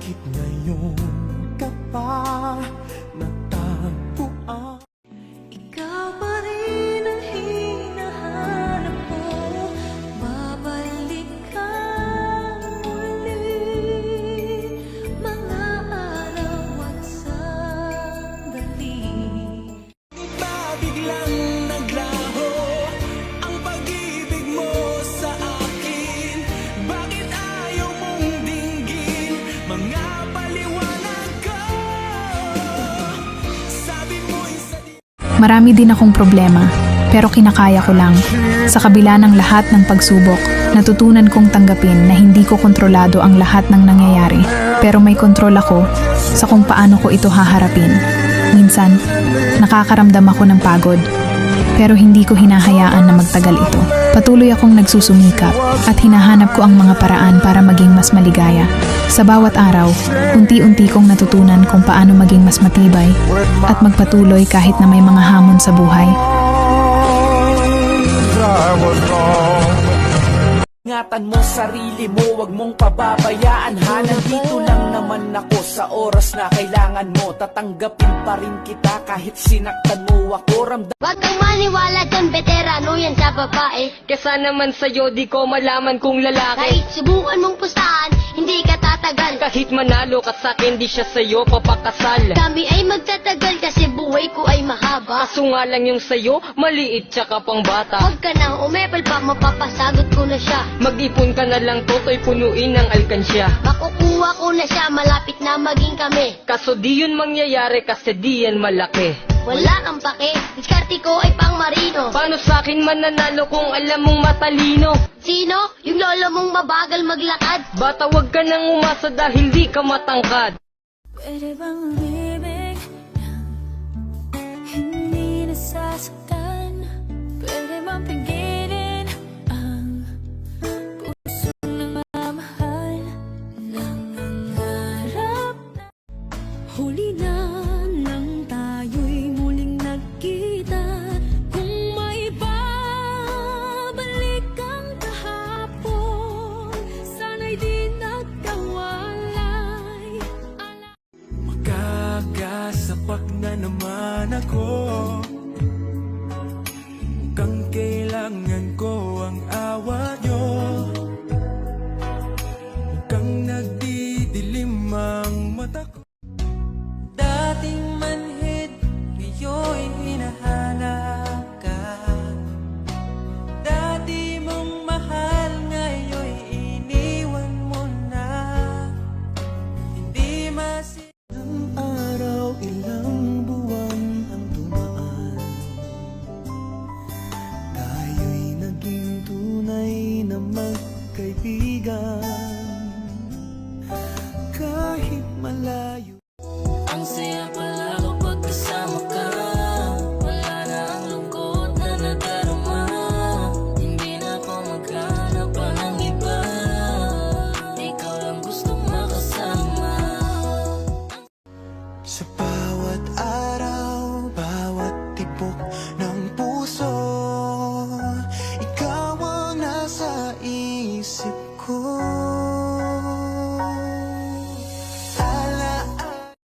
Bakit ngayon ka pa natagpuan? Ikaw pa rin ang hinahanap ko. Babalik ka muli, mga araw at sandali. Ba biglang naglaho ang pag-ibig mo sa akin? Bakit ayaw mong dinggin mga paliwanag ko? Sabi mo'y sa Marami din akong problema, pero kinakaya ko lang. Sa kabila ng lahat ng pagsubok, natutunan kong tanggapin na hindi ko kontrolado ang lahat ng nangyayari. Pero may kontrol ako sa kung paano ko ito haharapin. Minsan, nakakaramdam ako ng pagod, pero hindi ko hinahayaan na magtagal ito. Patuloy akong nagsusumikap at hinahanap ko ang mga paraan para maging mas maligaya. Sa bawat araw, unti-unti kong natutunan kung paano maging mas matibay at magpatuloy kahit na may mga hamon sa buhay. Ingatan mo sarili mo, wag mong pababayaan ha. Nandito lang naman ako sa oras na kailangan mo. Tatanggapin pa rin kita kahit sinaktan mo ako. Ramdam Wag kang maniwala dyan, veterano yan sa babae. Kesa naman sa'yo, di ko malaman kung lalaki. Kahit subukan mong pustahan, hindi ka tatagal. Kahit manalo ka sa'kin, di siya sa'yo papakasal. Kami ay magtatagal kasi buhay ko ay mahaba. Kaso nga lang yung sa'yo, maliit tsaka pang bata. Huwag ka nang umepal pa, mapapasagot ko na siya. Mag-ipon ka na lang, toto'y punuin ng alkansya. Makukuha ko na siya, malapit na maging kami. Kaso di yun mangyayari kasi di yan malaki. Wala kang pake, diskarte ko ay pang marino. Paano sa'kin mananalo kung alam mong matalino? Sino? Yung lolo mong mabagal maglakad? Bata, wag ka nang umasa dahil di ka matangkad. Pwede bang umibig nang hindi nasasaktan? Pwede bang pigilin ang puso ng mamahal? Nangangarap na huli na nang tayo'y muling nagkita. Kung may babalik ang kahapon, sana'y di nagkawalay. Magkakasapak na naman ako. Mukhang kailangan ko ang awa nyo. Mukhang nagdidilim ang mata ko. dating manhid, ngayon hinahanap ka. Dati mong mahal, ngayon iniwan mo na. Hindi Ilang araw, ilang buwan ang dumaan, tayo'y naging tunay na magkaibigan. Kahit malayo ang saya